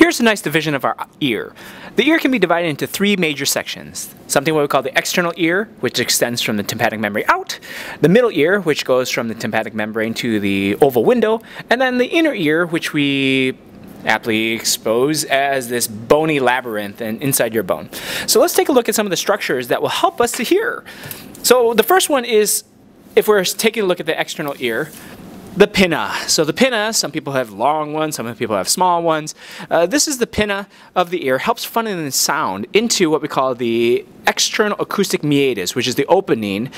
Here's a nice division of our ear. The ear can be divided into three major sections. Something what we call the external ear, which extends from the tympanic membrane out, the middle ear, which goes from the tympanic membrane to the oval window, and then the inner ear, which we aptly expose as this bony labyrinth and inside your bone. So let's take a look at some of the structures that will help us to hear. So the first one is, if we're taking a look at the external ear, the pinna. So the pinna, some people have long ones, some people have small ones. This is the pinna of the ear, helps funnel in sound into what we call the external acoustic meatus, which is the opening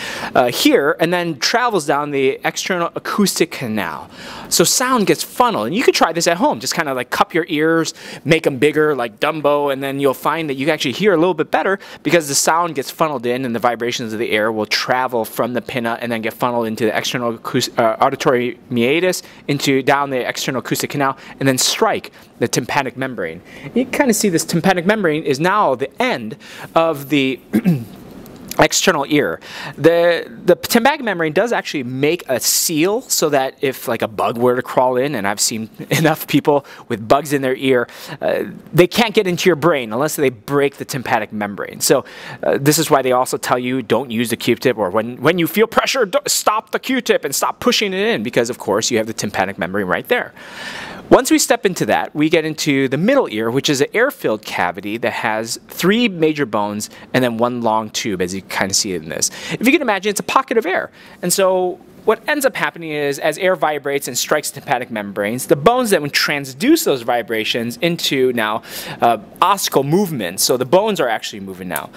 here, and then travels down the external acoustic canal. So sound gets funneled, and you could try this at home. Just kind of like cup your ears, make them bigger like Dumbo, and then you'll find that you can actually hear a little bit better because the sound gets funneled in, and the vibrations of the air will travel from the pinna and then get funneled into the external auditory meatus, into down the external acoustic canal, and then strike the tympanic membrane. You kind of see this tympanic membrane is now the end of the external ear. The tympanic membrane does actually make a seal so that if like a bug were to crawl in, and I've seen enough people with bugs in their ear, they can't get into your brain unless they break the tympanic membrane. So this is why they also tell you don't use the Q-tip, or when you feel pressure, stop the Q-tip and stop pushing it in, because of course you have the tympanic membrane right there. Once we step into that, we get into the middle ear, which is an air-filled cavity that has three major bones and then one long tube, as you kind of see it in this. If you can imagine, it's a pocket of air. And so what ends up happening is, as air vibrates and strikes the tympanic membranes, the bones then would transduce those vibrations into now ossical movements. So the bones are actually moving now.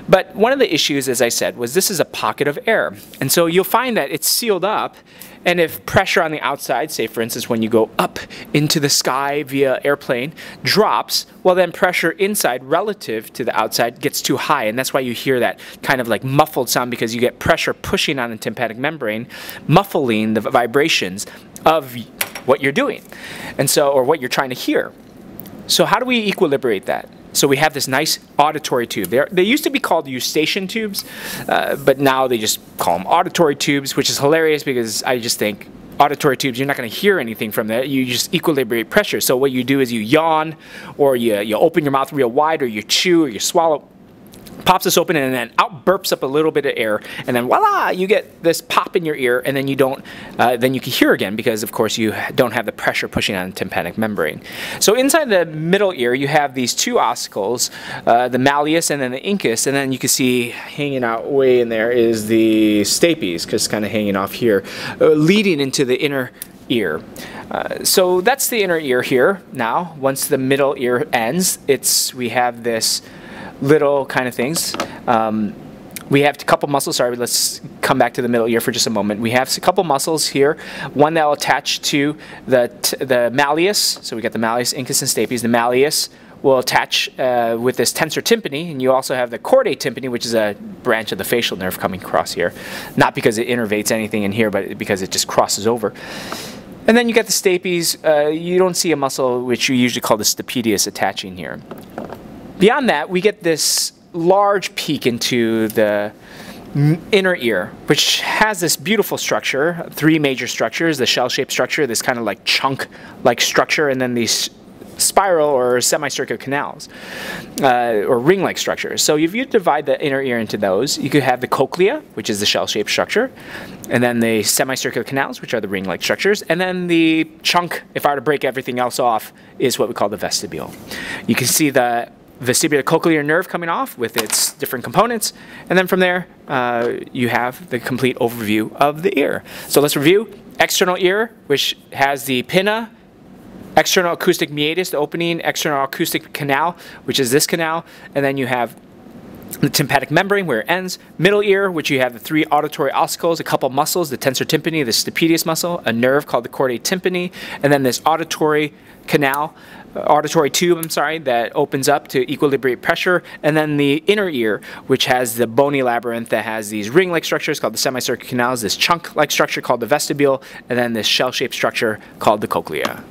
But one of the issues, as I said, was this is a pocket of air. And so you'll find that it's sealed up. And if pressure on the outside, say for instance when you go up into the sky via airplane, drops, well then pressure inside relative to the outside gets too high, and that's why you hear that kind of like muffled sound, because you get pressure pushing on the tympanic membrane, muffling the vibrations of what you're doing, and so, or what you're trying to hear. So how do we equilibrate that? So we have this nice auditory tube. They used to be called eustachian tubes, but now they just call them auditory tubes, which is hilarious because I just think auditory tubes, you're not going to hear anything from that. You just equilibrate pressure. So what you do is you yawn, or you open your mouth real wide, or you chew, or you swallow. Pops this open, and then out burps up a little bit of air, and then voila, you get this pop in your ear, and then you don't, then you can hear again, because of course you don't have the pressure pushing on the tympanic membrane. So inside the middle ear, you have these two ossicles, the malleus and then the incus, and then you can see hanging out way in there is the stapes, because kind of hanging off here, leading into the inner ear. So that's the inner ear here. Now, once the middle ear ends, we have this little kind of things. We have a couple muscles. Sorry, let's come back to the middle ear for just a moment. We have a couple muscles here. One that will attach to the malleus. So we got the malleus, incus, and stapes. The malleus will attach with this tensor tympani, and you also have the chordae tympani, which is a branch of the facial nerve coming across here. Not because it innervates anything in here, but because it just crosses over. And then you get the stapes. You don't see a muscle, which you usually call the stapedius, attaching here. Beyond that, we get this large peak into the inner ear, which has this beautiful structure, three major structures: the shell-shaped structure, this kind of like chunk-like structure, and then these spiral or semicircular canals, or ring-like structures. So if you divide the inner ear into those, you could have the cochlea, which is the shell-shaped structure, and then the semicircular canals, which are the ring-like structures, and then the chunk, if I were to break everything else off, is what we call the vestibule. You can see the vestibular cochlear nerve coming off with its different components, and then from there you have the complete overview of the ear. So let's review. External ear, which has the pinna, external acoustic meatus, the opening, external acoustic canal, which is this canal, and then you have the tympanic membrane where it ends. Middle ear, which you have the three auditory ossicles, a couple muscles, the tensor tympani, the stapedius muscle, a nerve called the chordae tympani, and then this auditory canal, auditory tube, I'm sorry, that opens up to equilibrate pressure, and then the inner ear, which has the bony labyrinth that has these ring-like structures called the semicircular canals, this chunk-like structure called the vestibule, and then this shell-shaped structure called the cochlea.